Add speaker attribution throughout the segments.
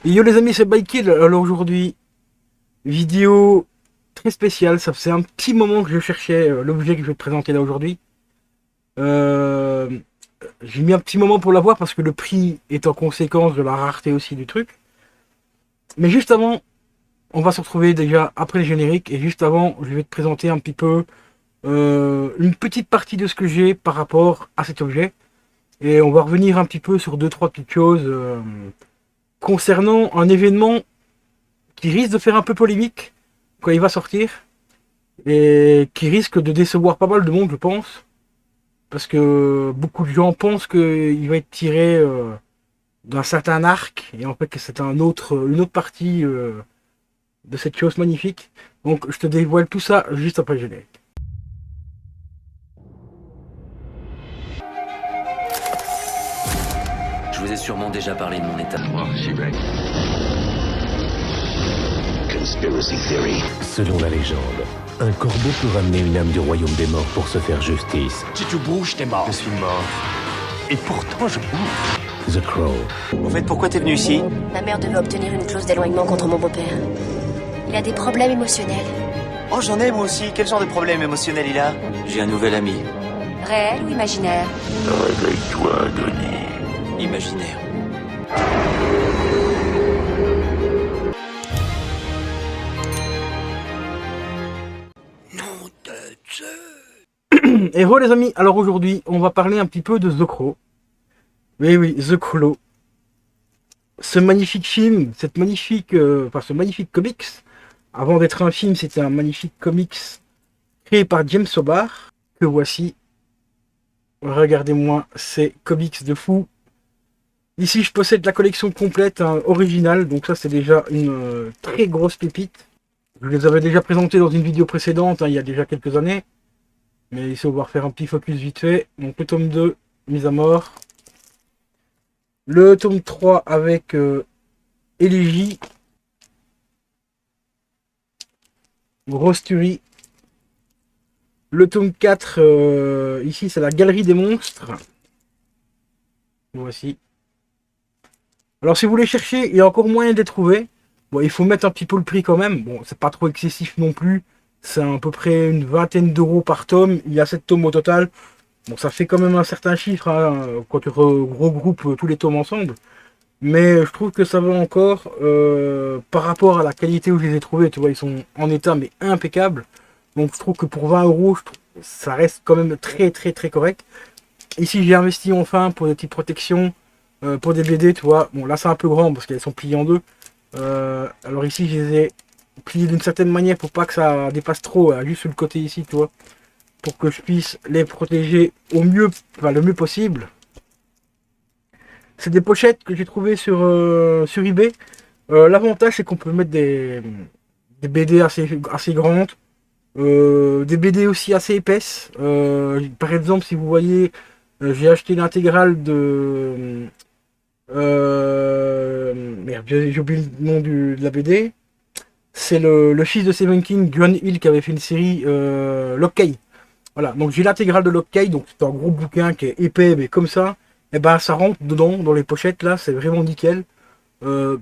Speaker 1: Yo les amis, c'est Bikil. Alors aujourd'hui, vidéo très spéciale. Ça faisait un petit moment que je cherchais l'objet que je vais te présenter là aujourd'hui. Euh, j'ai mis un petit moment pour l'avoir parce que le prix est en conséquence de la rareté aussi du truc. Mais juste avant, on va se retrouver déjà après le générique. Et juste avant, je vais te présenter un petit peu une petite partie de ce que j'ai par rapport à cet objet. Et on va revenir un petit peu sur deux, trois petites choses concernant un événement qui risque de faire un peu polémique quand il va sortir et qui risque de décevoir pas mal de monde, je pense, parce que beaucoup de gens pensent qu'il va être tiré d'un certain arc et en fait que c'est une autre partie de cette chose magnifique. Donc je te dévoile tout ça juste après le générique.
Speaker 2: Je vous ai sûrement déjà parlé de mon état.
Speaker 3: Conspiracy theory.
Speaker 4: Selon la légende, un corbeau peut ramener une âme du royaume des morts pour se faire justice.
Speaker 3: Si tu bouges, t'es mort.
Speaker 4: Je suis mort.
Speaker 3: Et pourtant, je bouge.
Speaker 4: The Crow.
Speaker 5: En fait, pourquoi t'es venu ici?
Speaker 6: Ma mère devait obtenir une clause d'éloignement contre mon beau-père. Il a des problèmes émotionnels.
Speaker 5: Oh, j'en ai moi aussi. Quel genre de problème émotionnel il a? J'ai un nouvel ami.
Speaker 6: Réel ou imaginaire?
Speaker 3: Réveille-toi, Denis.
Speaker 5: Imaginaire.
Speaker 1: Et voilà les amis, alors aujourd'hui on va parler un petit peu de The Crow. Oui oui, The Crow. Ce magnifique film, ce magnifique comics. Avant d'être un film, c'était un magnifique comics créé par James O'Barr, que voici. Regardez-moi ces comics de fou. Ici, je possède la collection complète, hein, originale, donc ça c'est déjà une très grosse pépite. Je les avais déjà présentés dans une vidéo précédente, hein, il y a déjà quelques années. Mais ici, on va refaire un petit focus vite fait. Donc le tome 2, mise à mort. Le tome 3 avec Élégie. Grosse tuerie. Le tome 4, ici c'est la galerie des monstres. Voici. Alors si vous les cherchez, il y a encore moyen de les trouver. Bon, il faut mettre un petit peu le prix quand même. Bon, c'est pas trop excessif non plus. C'est à peu près une vingtaine d'euros par tome. Il y a 7 tomes au total. Bon, ça fait quand même un certain chiffre hein, quand tu regroupes tous les tomes ensemble. Mais je trouve que ça va encore par rapport à la qualité où je les ai trouvés. Tu vois, ils sont en état mais impeccables. Donc je trouve que pour 20 euros, ça reste quand même très très très correct. Ici j'ai investi enfin pour des petites protections, pour des BD, tu vois. Bon là c'est un peu grand parce qu'elles sont pliées en deux. Alors ici je les ai pliées d'une certaine manière pour pas que ça dépasse trop, juste sur le côté ici, tu vois. Pour que je puisse les protéger au mieux, enfin le mieux possible. C'est des pochettes que j'ai trouvées sur eBay. L'avantage c'est qu'on peut mettre des BD assez grandes. Des BD aussi assez épaisses. Par exemple, si vous voyez, j'ai acheté l'intégrale de... merde, j'ai oublié le nom de la BD. C'est le fils de Stephen King, John Hill, qui avait fait une série Lockey. Voilà, donc j'ai l'intégrale de Lockey, donc c'est un gros bouquin qui est épais, mais comme ça, et ben ça rentre dedans, dans les pochettes, là, c'est vraiment nickel. Elle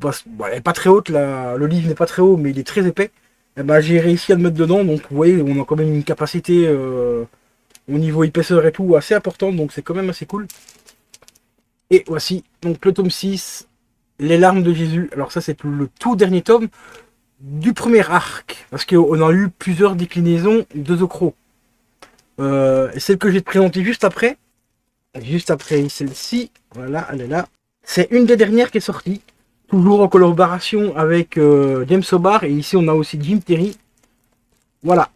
Speaker 1: est pas très haute, le livre n'est pas très haut, mais il est très épais. Et ben, j'ai réussi à le mettre dedans, donc vous voyez, on a quand même une capacité au niveau épaisseur et tout assez importante, donc c'est quand même assez cool. Et voici, donc le tome 6, Les larmes de Jésus. Alors ça c'est le tout dernier tome du premier arc, parce qu'on a eu plusieurs déclinaisons de The Crow. Et celle que je vais te présenter juste après celle-ci, voilà, elle est là. C'est une des dernières qui est sortie. Toujours en collaboration avec James O'Barr. Et ici, on a aussi Jim Terry. Voilà.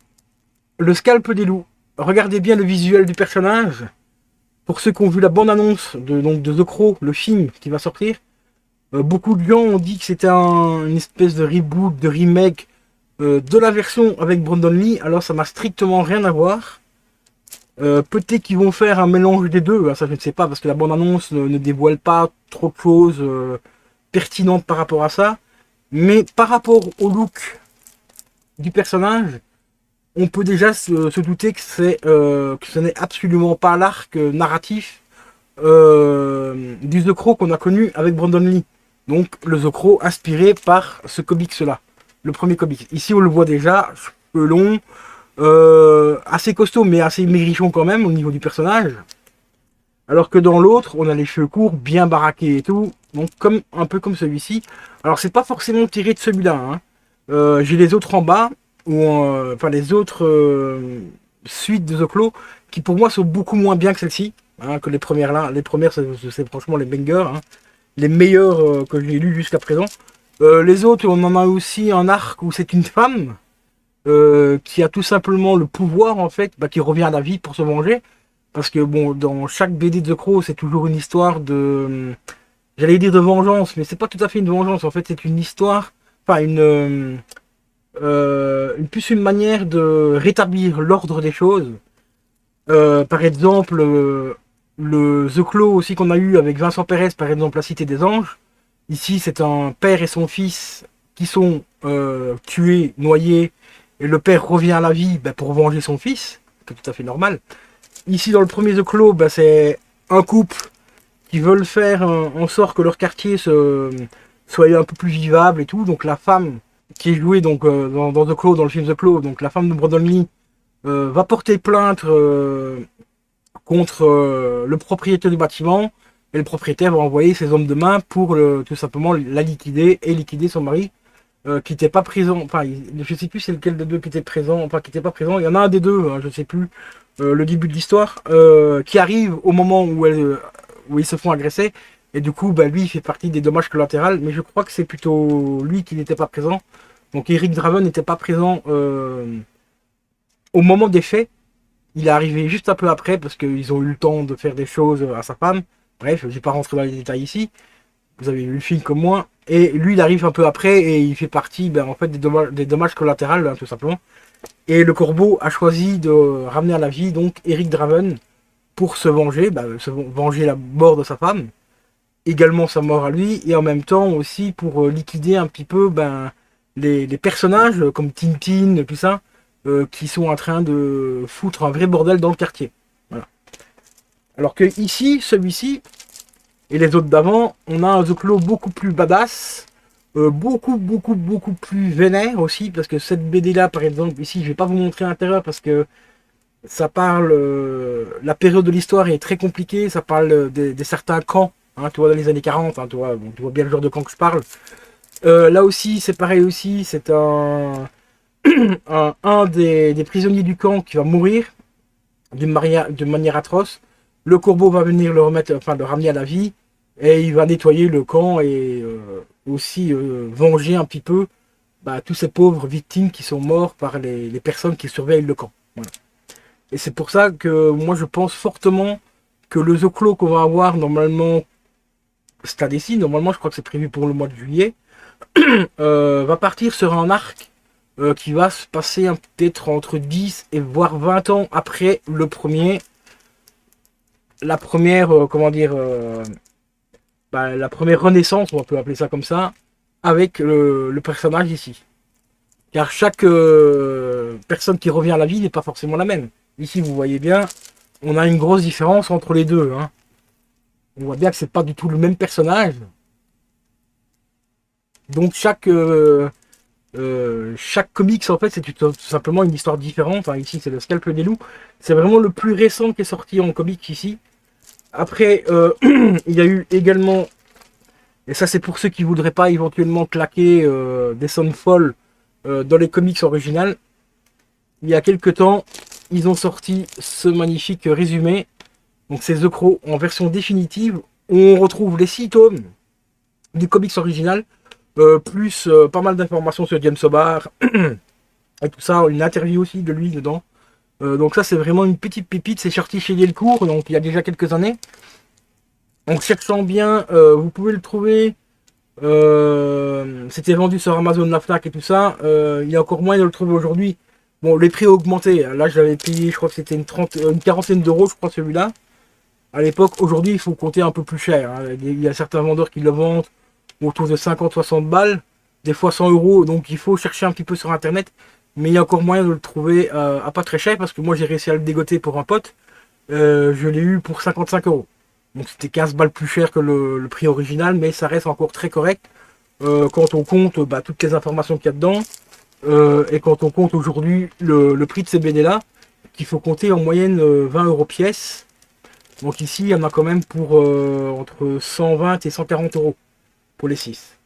Speaker 1: Le scalp des loups. Regardez bien le visuel du personnage. Pour ceux qui ont vu la bande-annonce de The Crow, le film qui va sortir, beaucoup de gens ont dit que c'était une espèce de reboot, de remake de la version avec Brandon Lee. Alors, ça n'a strictement rien à voir. Peut-être qu'ils vont faire un mélange des deux. Ça, je ne sais pas, parce que la bande-annonce ne dévoile pas trop de choses pertinente par rapport à ça, mais par rapport au look du personnage, on peut déjà se douter que ce n'est absolument pas l'arc narratif du The Crow qu'on a connu avec Brandon Lee. Donc le The Crow inspiré par ce comics-là. Le premier comics. Ici on le voit déjà, cheveux longs, assez costaud mais assez maigrichon quand même au niveau du personnage. Alors que dans l'autre, on a les cheveux courts, bien baraqués et tout. Donc un peu comme celui-ci. Alors c'est pas forcément tiré de celui-là. Hein. J'ai les autres en bas, enfin les autres suites de The Claw, qui pour moi sont beaucoup moins bien que celle-ci. Hein, que les premières là. Les premières c'est franchement les bangers. Hein. Les meilleurs que j'ai lus jusqu'à présent. Les autres, on en a aussi un arc où c'est une femme qui a tout simplement le pouvoir en fait, qui revient à la vie pour se venger. Parce que bon, dans chaque BD de The Crow, c'est toujours une histoire de... J'allais dire de vengeance, mais c'est pas tout à fait une vengeance. En fait, c'est une histoire... Enfin, plus une manière de rétablir l'ordre des choses. Par exemple, le The Claw aussi qu'on a eu avec Vincent Pérez, par exemple, La Cité des Anges. Ici, c'est un père et son fils qui sont tués, noyés. Et le père revient à la vie pour venger son fils. C'est tout à fait normal. Ici, dans le premier The Claw, c'est un couple qui veulent faire en sorte que leur quartier soit un peu plus vivable et tout. Donc la femme qui est jouée donc, dans The Claw, dans le film The Claw, donc la femme de Brandon Lee, va porter plainte contre le propriétaire du bâtiment. Et le propriétaire va envoyer ses hommes de main pour tout simplement la liquider et liquider son mari qui n'était pas présent. Enfin, je ne sais plus c'est lequel des deux qui était présent, enfin qui n'était pas présent. Il y en a un des deux, hein, je ne sais plus. Le début de l'histoire, qui arrive au moment où ils se font agresser, et du coup, lui, il fait partie des dommages collatéraux, mais je crois que c'est plutôt lui qui n'était pas présent. Donc Eric Draven n'était pas présent au moment des faits. Il est arrivé juste un peu après, parce qu'ils ont eu le temps de faire des choses à sa femme. Bref, je ne vais pas rentrer dans les détails ici. Vous avez vu le film comme moi. Et lui, il arrive un peu après, et il fait partie en fait, des dommages collatéraux, hein, tout simplement. Et le corbeau a choisi de ramener à la vie donc Eric Draven pour se venger, venger la mort de sa femme, également sa mort à lui, et en même temps aussi pour liquider un petit peu les personnages comme Tintin, tout ça, qui sont en train de foutre un vrai bordel dans le quartier. Voilà. Alors que ici, celui-ci, et les autres d'avant, on a un The Claw beaucoup plus badass, beaucoup plus vénère aussi, parce que cette BD là par exemple ici, je vais pas vous montrer l'intérieur parce que ça parle, la période de l'histoire est très compliquée, ça parle des certains camps, hein, tu vois, dans les années 40, hein, tu vois bien le genre de camp que je parle. Là aussi c'est pareil aussi, c'est un des prisonniers du camp qui va mourir d'une manière atroce. Le corbeau va venir le ramener à la vie, et il va nettoyer le camp et aussi venger un petit peu tous ces pauvres victimes qui sont morts par les personnes qui surveillent le camp. Voilà. Et c'est pour ça que moi je pense fortement que le The Claw qu'on va avoir normalement cette année-ci, normalement je crois que c'est prévu pour le mois de juillet, va partir sur un arc qui va se passer peut-être entre 10 et voire 20 ans après le premier. La première, la première renaissance, on peut appeler ça comme ça, avec le personnage ici. Car chaque personne qui revient à la vie n'est pas forcément la même. Ici, vous voyez bien, on a une grosse différence entre les deux. Hein. On voit bien que c'est pas du tout le même personnage. Donc chaque comics, en fait, c'est tout simplement une histoire différente. Hein. Ici, c'est le Scalp des loups. C'est vraiment le plus récent qui est sorti en comics ici. Après, il y a eu également, et ça c'est pour ceux qui voudraient pas éventuellement claquer des sommes folles dans les comics originales, il y a quelques temps, ils ont sorti ce magnifique résumé. Donc c'est The Crow en version définitive, où on retrouve les 6 tomes du comics original, plus pas mal d'informations sur James O'Barr, et tout ça, une interview aussi de lui dedans. Donc ça c'est vraiment une petite pépite, c'est sorti chez Delcourt, donc il y a déjà quelques années. En cherchant bien, vous pouvez le trouver. C'était vendu sur Amazon, la Fnac et tout ça. Il y a encore moyen de le trouver aujourd'hui. Bon, les prix ont augmenté. Là, je l'avais payé, je crois que c'était une quarantaine d'euros, je crois, celui-là. À l'époque, aujourd'hui, il faut compter un peu plus cher. Hein. Il y a certains vendeurs qui le vendent autour de 50-60 balles, des fois 100 euros. Donc, il faut chercher un petit peu sur Internet. Mais il y a encore moyen de le trouver à pas très cher, parce que moi, j'ai réussi à le dégoter pour un pote. Je l'ai eu pour 55 euros. Donc c'était 15 balles plus cher que le prix original, mais ça reste encore très correct quand on compte toutes les informations qu'il y a dedans. Et quand on compte aujourd'hui le prix de ces BD-là, qu'il faut compter en moyenne 20 € pièce. Donc ici, il y en a quand même pour entre 120 et 140 € pour les 6.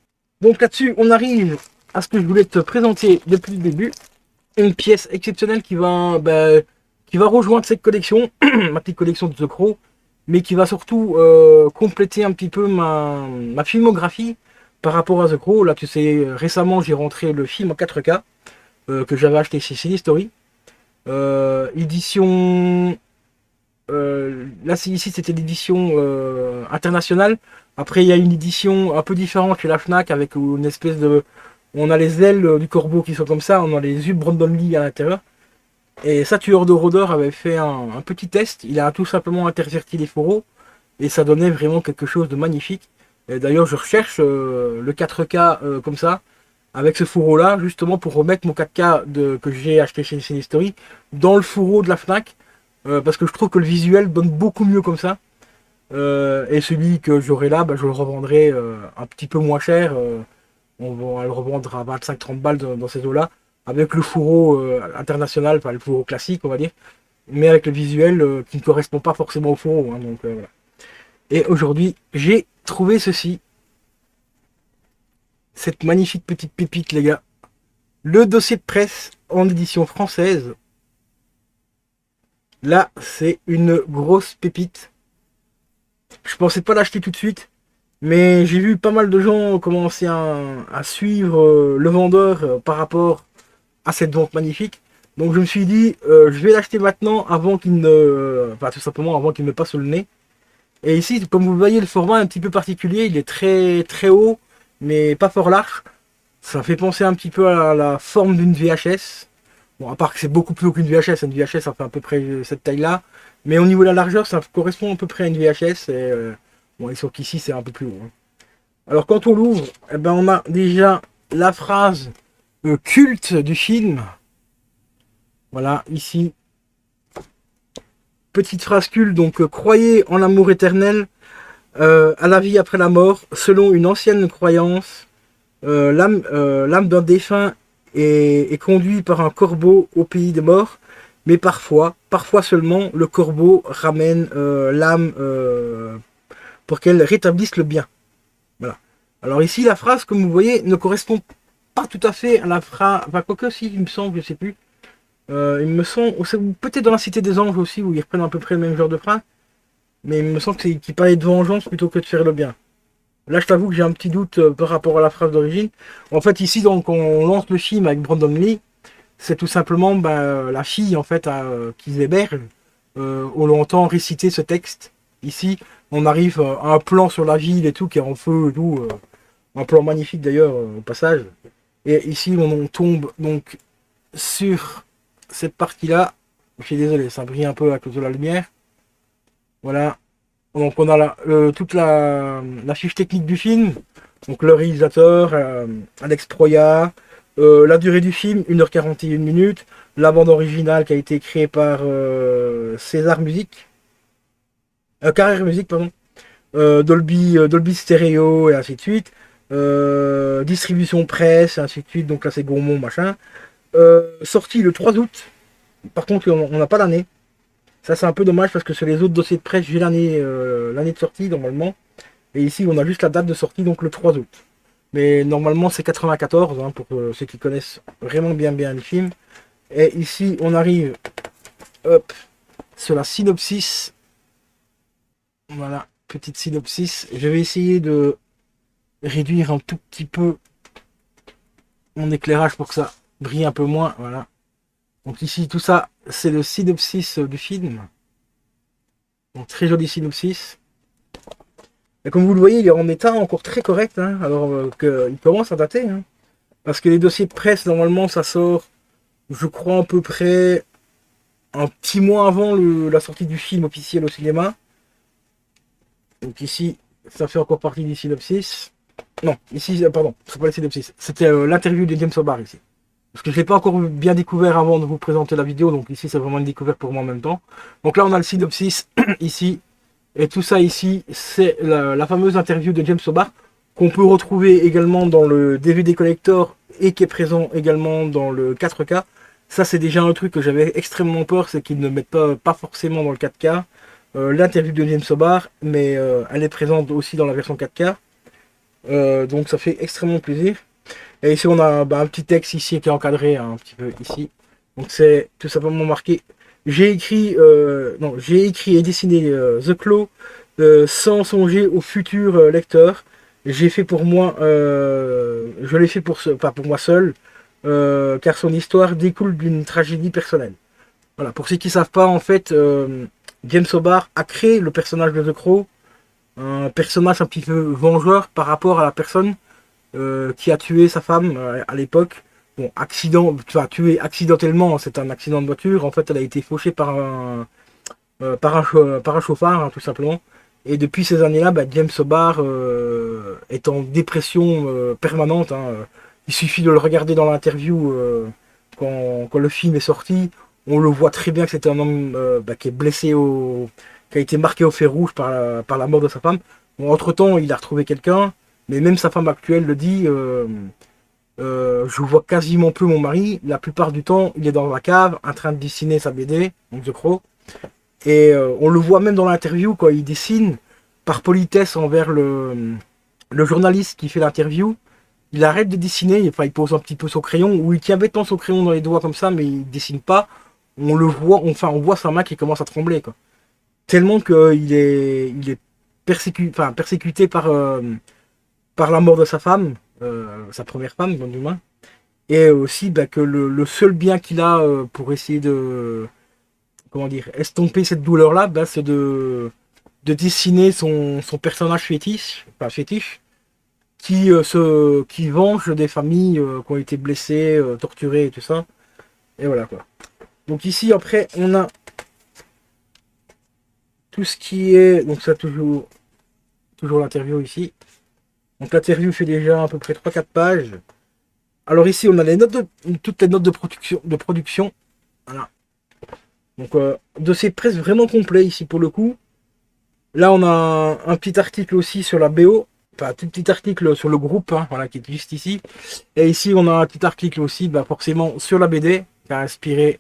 Speaker 1: Donc là-dessus, on arrive à ce que je voulais te présenter depuis le début. Une pièce exceptionnelle qui va rejoindre cette collection, ma petite collection de The Crow, mais qui va surtout compléter un petit peu ma filmographie par rapport à The Crow. Là, tu sais, récemment, j'ai rentré le film en 4K que j'avais acheté chez Cinestory. Édition... là, ici, c'était l'édition internationale. Après, il y a une édition un peu différente chez la Fnac avec une espèce de... On a les ailes du corbeau qui sont comme ça, on a les yeux de Brandon Lee à l'intérieur. Et ça, Tueur de rôdeurs avait fait un petit test. Il a tout simplement interverti les fourreaux. Et ça donnait vraiment quelque chose de magnifique. Et d'ailleurs, je recherche le 4K comme ça, avec ce fourreau-là, justement pour remettre mon 4K que j'ai acheté chez Cinestory dans le fourreau de la Fnac. Parce que je trouve que le visuel donne beaucoup mieux comme ça. Et celui que j'aurai là, je le revendrai un petit peu moins cher. On va le revendre à 25-30 balles dans ces eaux-là. Avec le fourreau international, enfin le fourreau classique, on va dire. Mais avec le visuel qui ne correspond pas forcément au fourreau. Hein, donc, voilà. Et aujourd'hui, j'ai trouvé ceci. Cette magnifique petite pépite, les gars. Le dossier de presse en édition française. Là, c'est une grosse pépite. Je pensais pas l'acheter tout de suite. Mais j'ai vu pas mal de gens commencer à suivre le vendeur par rapport à cette vente magnifique. Donc je me suis dit, je vais l'acheter maintenant avant qu'il ne... Enfin, tout simplement avant qu'il me passe sous le nez. Et ici, comme vous voyez, le format est un petit peu particulier. Il est très très haut, mais pas fort large. Ça fait penser un petit peu à la forme d'une VHS. Bon, à part que c'est beaucoup plus haut qu'une VHS. Une VHS, ça fait à peu près cette taille-là. Mais au niveau de la largeur, ça correspond à peu près à une VHS. Et, bon, et sauf qu'ici, c'est un peu plus haut. Hein. Alors, quand on l'ouvre, eh ben, on a déjà la phrase culte du film. Voilà, ici. Petite phrase culte, donc croyez en l'amour éternel, à la vie après la mort, selon une ancienne croyance, l'âme d'un défunt est conduit par un corbeau au pays des morts, mais parfois seulement, le corbeau ramène l'âme pour qu'elle rétablisse le bien. Voilà. Alors ici, la phrase, comme vous voyez, ne correspond pas tout à fait à la phrase, enfin quoique si, il me semble, je sais plus. Il me semble, peut-être dans la Cité des Anges aussi, où ils reprennent à peu près le même genre de phrase. Mais il me semble qu'ils parlaient de vengeance plutôt que de faire le bien. Là, je t'avoue que j'ai un petit doute par rapport à la phrase d'origine. En fait, ici, donc, on lance le film avec Brandon Lee. C'est tout simplement la fille, en fait, qu'ils hébergent. On l'entend réciter ce texte. Ici, on arrive à un plan sur la ville et tout, qui est en feu et tout. Un plan magnifique, d'ailleurs, au passage. Et ici, on tombe, donc, sur... cette partie-là, je suis désolé, ça brille un peu à cause de la lumière. Voilà. Donc on a toute la fiche technique du film. Donc le réalisateur, Alex Proya. La durée du film, 1h41 minutes. La bande originale qui a été créée par César Music. Carrère Music, pardon. Dolby Stereo et ainsi de suite. Distribution presse et ainsi de suite. Donc là c'est Gaumont, machin. Sorti le 3 août. Par contre, on n'a pas l'année. Ça, c'est un peu dommage parce que sur les autres dossiers de presse, j'ai l'année de sortie normalement. Et ici, on a juste la date de sortie, donc le 3 août. Mais normalement, c'est 94, hein, pour ceux qui connaissent vraiment bien le film. Et ici, on arrive hop, sur la synopsis. Voilà, petite synopsis. Je vais essayer de réduire un tout petit peu mon éclairage pour que ça brille un peu moins, voilà. Donc ici, tout ça, c'est le synopsis du film. Donc très joli synopsis. Et comme vous le voyez, il est en état encore très correct, hein, alors qu'il commence à dater. Hein. Parce que les dossiers de presse, normalement, ça sort, je crois, à peu près un petit mois avant la sortie du film officiel au cinéma. Donc ici, ça fait encore partie du synopsis. Non, ici, pardon, c'est pas le synopsis. C'était l'interview de James O'Barr ici. Parce que je ne l'ai pas encore bien découvert avant de vous présenter la vidéo, donc ici c'est vraiment une découverte pour moi en même temps. Donc là on a le synopsis ici, Et tout ça ici, c'est la fameuse interview de James Hobart qu'on peut retrouver également dans le DVD collector et qui est présent également dans le 4K. Ça, c'est déjà un truc que j'avais extrêmement peur, c'est qu'ils ne mettent pas forcément dans le 4K l'interview de James Hobart, mais elle est présente aussi dans la version 4K. Donc ça fait extrêmement plaisir. Et ici, on a un petit texte ici qui est encadré un petit peu ici. Donc c'est tout simplement marqué. J'ai écrit et dessiné The Claw sans songer au futur lecteur. J'ai fait pour moi, je l'ai fait pas pour moi seul, car son histoire découle d'une tragédie personnelle. Voilà, pour ceux qui ne savent pas, en fait, James Hobart a créé le personnage de The Crow, un personnage un petit peu vengeur par rapport à la personne qui a tué sa femme à l'époque. Bon, tué accidentellement, c'est un accident de voiture. En fait, elle a été fauchée par un chauffard, hein, tout simplement. Et depuis ces années-là, James Hobart est en dépression permanente. Hein. Il suffit de le regarder dans l'interview quand le film est sorti. On le voit très bien que c'était un homme qui est blessé, qui a été marqué au fer rouge par la mort de sa femme. Bon, entre-temps, il a retrouvé quelqu'un, mais même sa femme actuelle le dit. Je vois quasiment plus mon mari. La plupart du temps, il est dans la cave en train de dessiner sa BD, donc The Crow. Et on le voit même dans l'interview quand il dessine, par politesse envers le journaliste qui fait l'interview. Il arrête de dessiner, enfin il pose un petit peu son crayon, ou il tient bêtement son crayon dans les doigts comme ça, mais il dessine pas. On le voit, on voit sa main qui commence à trembler, quoi. Tellement qu'il est persécuté par la mort de sa femme, sa première femme, du moins. Et aussi que le seul bien qu'il a pour essayer de estomper cette douleur-là, c'est de dessiner son personnage fétiche, qui venge des familles qui ont été blessées, torturées et tout ça. Et voilà quoi. Donc ici après on a tout ce qui est, donc ça toujours l'interview ici. Donc l'interview fait déjà à peu près 3-4 pages. Alors ici on a toutes les notes de production. Voilà. Donc dossier presse vraiment complet ici pour le coup. Là on a un petit article aussi sur la BO. Enfin un petit article sur le groupe, hein, voilà, qui est juste ici. Et ici on a un petit article aussi forcément sur la BD qui a inspiré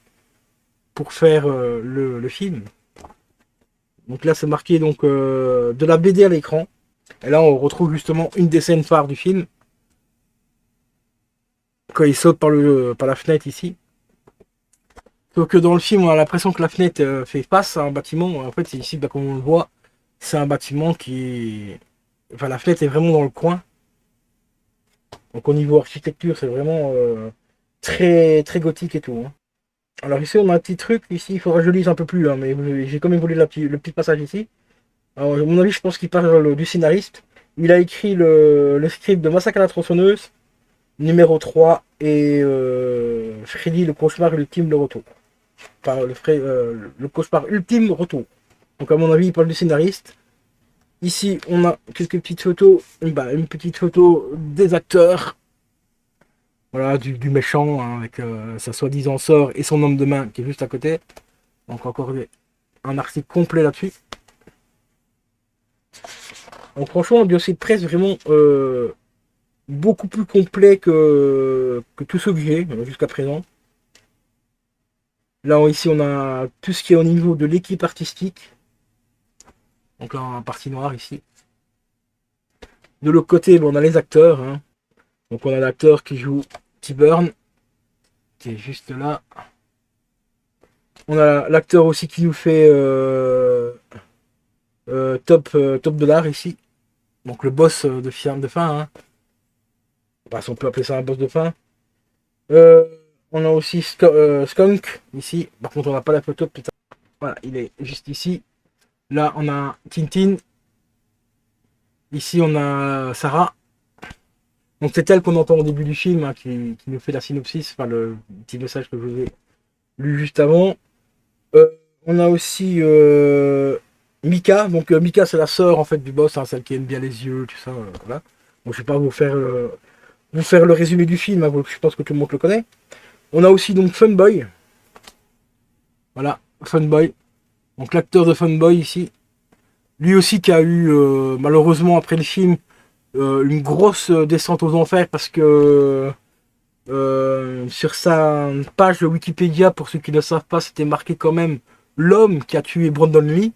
Speaker 1: pour faire le film. Donc là c'est marqué donc de la BD à l'écran. Et là on retrouve justement une des scènes phares du film. Quand il saute par la fenêtre ici. Sauf que dans le film on a l'impression que la fenêtre fait face à un bâtiment. En fait c'est ici comme on le voit. C'est un bâtiment qui... Enfin la fenêtre est vraiment dans le coin. Donc au niveau architecture c'est vraiment très, très gothique et tout. Hein. Alors ici on a un petit truc, ici il faudra que je lise un peu plus, hein, mais j'ai quand même voulu le petit passage ici. Alors à mon avis je pense qu'il parle du scénariste. Il a écrit le script de Massacre à la tronçonneuse, numéro 3 et Freddy le cauchemar ultime le retour. Enfin le cauchemar ultime retour. Donc à mon avis il parle du scénariste. Ici on a quelques petites photos, une petite photo des acteurs. Voilà, du méchant, hein, avec sa soi-disant sœur et son homme de main qui est juste à côté. Donc encore un article complet là-dessus. Donc franchement, un dossier de presse vraiment beaucoup plus complet que tous ceux que j'ai jusqu'à présent. Là ici on a tout ce qui est au niveau de l'équipe artistique. Donc là en partie noire ici. De l'autre côté, on a les acteurs. Hein. Donc on a l'acteur qui joue T-Burn, qui est juste là. On a l'acteur aussi qui nous fait Top Dollar ici. Donc le boss de fin. Hein. Enfin, si on peut appeler ça un boss de fin. On a aussi Skunk ici. Par contre on n'a pas la photo putain. Voilà, il est juste ici. Là on a Tintin. Ici on a Sarah. Donc c'est elle qu'on entend au début du film, hein, qui nous fait la synopsis, enfin le petit message que je vous ai lu juste avant. On a aussi Mika. Donc Mika c'est la sœur en fait du boss, hein, celle qui aime bien les yeux, tout ça. Voilà. Bon, je vais pas vous faire le résumé du film, hein, je pense que tout le monde le connaît. On a aussi donc Funboy. Voilà, Funboy. Donc l'acteur de Funboy ici. Lui aussi qui a eu, malheureusement après le film, une grosse descente aux enfers parce que sur sa page de Wikipédia, pour ceux qui ne le savent pas, c'était marqué quand même l'homme qui a tué Brandon Lee.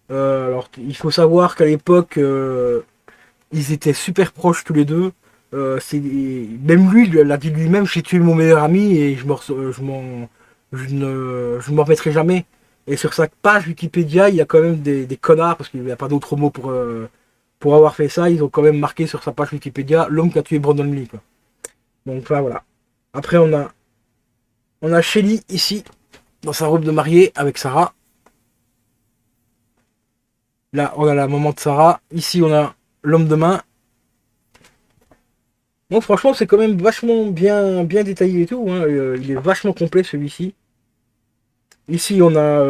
Speaker 1: Alors il faut savoir qu'à l'époque, ils étaient super proches tous les deux. Même lui, il l'a dit lui-même, j'ai tué mon meilleur ami et je m'en remettrai jamais. Et sur sa page Wikipédia, il y a quand même des connards, parce qu'il n'y a pas d'autre mot pour avoir fait ça. Ils ont quand même marqué sur sa page Wikipédia l'homme qui a tué Brandon Lee, quoi. Donc enfin, voilà. Après on a Shelly ici, dans sa robe de mariée avec Sarah. Là, on a la maman de Sarah. Ici, on a l'homme de main. Donc franchement, c'est quand même vachement bien détaillé et tout, hein. Il est vachement complet celui-ci. Ici, on a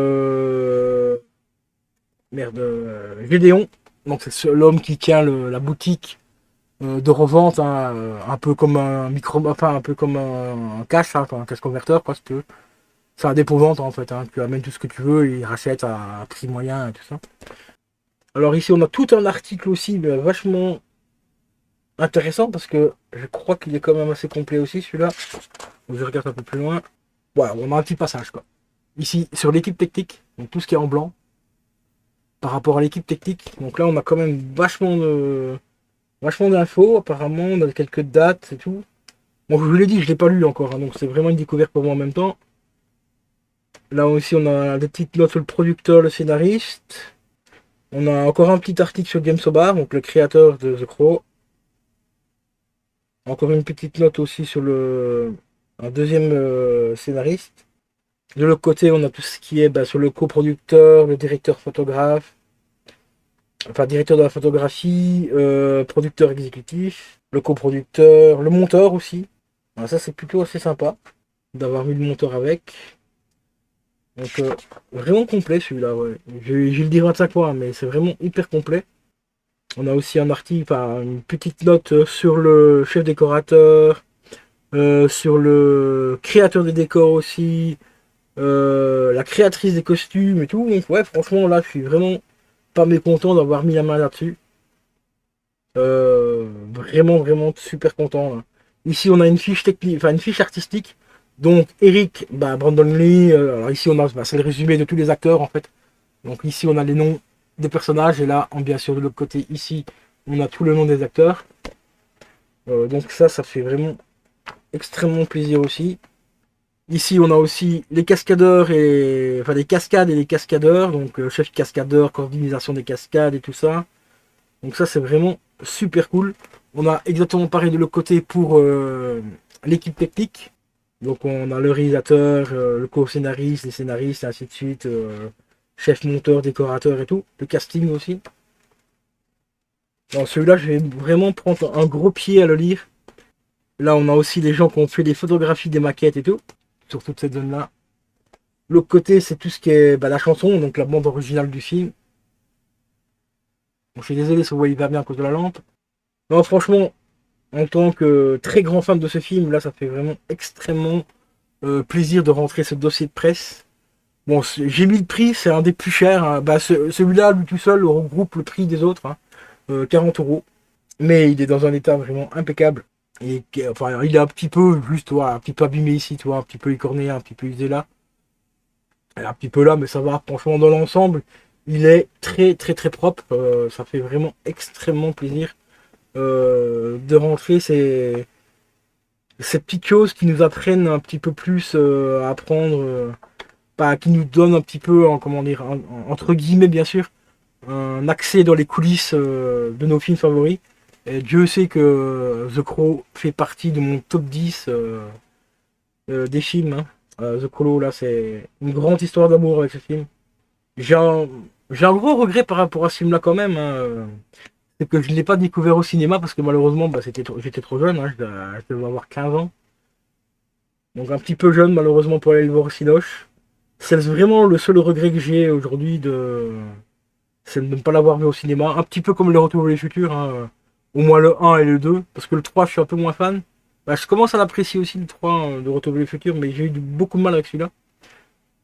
Speaker 1: Gédéon. Donc c'est l'homme qui tient la boutique de revente, hein, un peu comme un peu comme un cash, hein, enfin, un cash converteur, parce que c'est un dépôt-vente en fait, hein. Tu amènes tout ce que tu veux, et il rachète à prix moyen et tout ça. Alors ici, on a tout un article aussi, mais vachement intéressant, parce que je crois qu'il est quand même assez complet aussi celui-là. Donc je regarde un peu plus loin. Voilà, on a un petit passage, quoi. Ici, sur l'équipe technique, donc tout ce qui est en blanc, par rapport à l'équipe technique. Donc là, on a quand même vachement d'infos. Apparemment, on a quelques dates et tout. Bon, je vous l'ai dit, je l'ai pas lu encore, hein, donc c'est vraiment une découverte pour moi en même temps. Là aussi, on a des petites notes sur le producteur, le scénariste. On a encore un petit article sur James O'Barr, donc le créateur de The Crow. Encore une petite note aussi sur un deuxième scénariste. De l'autre côté, on a tout ce qui est sur le coproducteur, le directeur photographe, enfin directeur de la photographie, producteur exécutif, le coproducteur, le monteur aussi. Alors ça, c'est plutôt assez sympa d'avoir eu le monteur avec. Donc vraiment complet celui-là, ouais. J'ai le dit 25 fois, hein, mais c'est vraiment hyper complet. On a aussi un article, enfin une petite note sur le chef décorateur, sur le créateur des décors aussi, la créatrice des costumes et tout. Donc ouais, franchement là, je suis vraiment pas mécontent d'avoir mis la main là-dessus. Vraiment super content là. Ici, on a une fiche technique, enfin une fiche artistique. Donc Eric, Brandon Lee. Alors ici, on a, c'est le résumé de tous les acteurs en fait. Donc ici, on a les noms des personnages et là, bien sûr, de l'autre côté, ici, on a tout le nom des acteurs. Donc ça fait vraiment extrêmement plaisir aussi. Ici, on a aussi les cascadeurs enfin les cascades et les cascadeurs. Donc chef cascadeur, coordination des cascades et tout ça. Donc ça, c'est vraiment super cool. On a exactement pareil de l'autre côté pour l'équipe technique. Donc on a le réalisateur, le co-scénariste, les scénaristes, et ainsi de suite. Chef monteur, décorateur et tout. Le casting aussi. Dans celui-là, je vais vraiment prendre un gros pied à le lire. Là, on a aussi les gens qui ont fait les photographies des maquettes et tout. Sur toute cette zone-là. L'autre côté, c'est tout ce qui est la chanson, donc la bande originale du film. Bon, je suis désolé si vous voyez pas bien à cause de la lampe. Non, franchement, en tant que très grand fan de ce film, là, ça fait vraiment extrêmement plaisir de rentrer ce dossier de presse. Bon, j'ai mis le prix, c'est un des plus chers, hein. Celui-là, lui tout seul, regroupe le prix des autres, hein. 40 €. Mais il est dans un état vraiment impeccable. Et enfin, il est un petit peu juste, un petit peu abîmé ici, un petit peu écorné, un petit peu usé là. Et un petit peu là, mais ça va. Franchement, dans l'ensemble, il est très propre. Ça fait vraiment extrêmement plaisir de rentrer ces petites choses qui nous apprennent un petit peu plus à apprendre. Qui nous donne un petit peu, comment dire, entre guillemets bien sûr, un accès dans les coulisses de nos films favoris. Et Dieu sait que The Crow fait partie de mon top 10 des films, hein. The Crow, là, c'est une grande histoire d'amour avec ce film. J'ai un gros regret par rapport à ce film-là quand même, hein. C'est que je ne l'ai pas découvert au cinéma parce que malheureusement, j'étais trop jeune, hein. Je devais avoir 15 ans. Donc un petit peu jeune malheureusement pour aller le voir au Cinoche. C'est vraiment le seul regret que j'ai aujourd'hui, c'est de ne pas l'avoir vu au cinéma. Un petit peu comme Le Retour vers les futurs, hein. Au moins le 1 et le 2. Parce que le 3, je suis un peu moins fan. Je commence à l'apprécier aussi, le 3 de Retour vers les futurs, mais j'ai eu beaucoup de mal avec celui-là.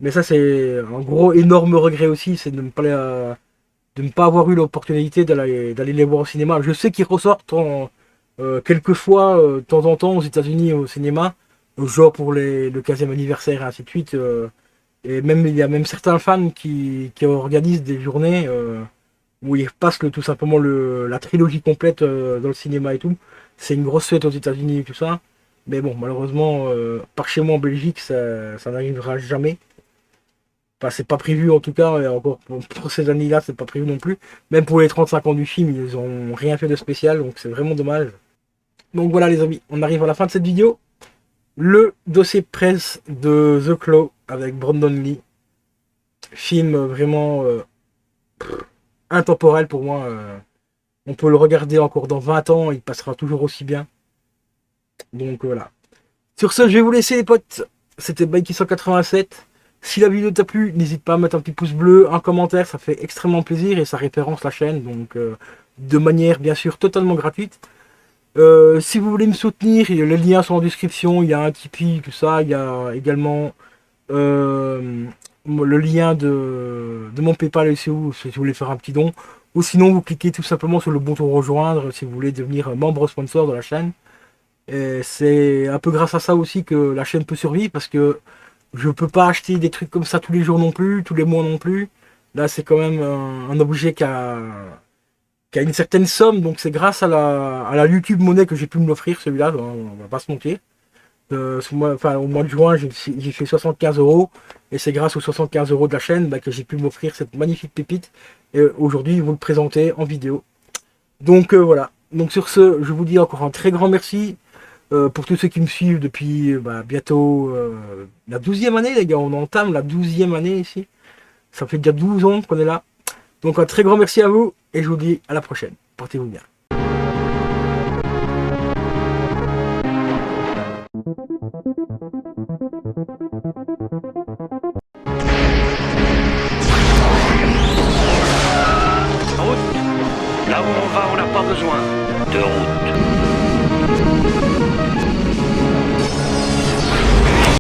Speaker 1: Mais ça, c'est un gros, énorme regret aussi, c'est de ne pas de ne pas avoir eu l'opportunité d'aller les voir au cinéma. Je sais qu'ils ressortent quelques fois, de temps en temps, aux États-Unis au cinéma, genre pour le 15e anniversaire et ainsi de suite. Et même il y a même certains fans qui organisent des journées où ils passent tout simplement la trilogie complète dans le cinéma et tout. C'est une grosse fête aux États-Unis et tout ça. Mais bon, malheureusement, par chez moi en Belgique, ça n'arrivera jamais. Enfin, c'est pas prévu en tout cas, et encore pour ces années-là, c'est pas prévu non plus. Même pour les 35 ans du film, ils ont rien fait de spécial, donc c'est vraiment dommage. Donc voilà les amis, on arrive à la fin de cette vidéo. Le dossier presse de The Claw avec Brandon Lee. Film vraiment intemporel pour moi. On peut le regarder encore dans 20 ans, il passera toujours aussi bien. Donc voilà. Sur ce, je vais vous laisser les potes. C'était Bikey187. Si la vidéo t'a plu, n'hésite pas à mettre un petit pouce bleu, un commentaire, ça fait extrêmement plaisir et ça référence la chaîne, donc de manière bien sûr totalement gratuite. Si vous voulez me soutenir, les liens sont en description, il y a un Tipeee, tout ça, il y a également le lien de mon Paypal si vous voulez faire un petit don. Ou sinon, vous cliquez tout simplement sur le bouton rejoindre si vous voulez devenir membre sponsor de la chaîne. Et c'est un peu grâce à ça aussi que la chaîne peut survivre parce que je peux pas acheter des trucs comme ça tous les jours non plus, tous les mois non plus. Là, c'est quand même un objet qui a une certaine somme, donc c'est grâce à la YouTube monnaie que j'ai pu me l'offrir, celui-là, on va pas se mentir. Au mois de juin, j'ai fait 75 € et c'est grâce aux 75 € de la chaîne que j'ai pu m'offrir cette magnifique pépite. Et aujourd'hui, vous le présentez en vidéo. Donc voilà. Donc sur ce, je vous dis encore un très grand merci. Pour tous ceux qui me suivent depuis bientôt la 12e année, les gars, on entame la 12e année ici. Ça fait déjà 12 ans qu'on est là. Donc un très grand merci à vous et je vous dis à la prochaine. Portez-vous bien.
Speaker 3: Là où on va, on n'a pas besoin de route.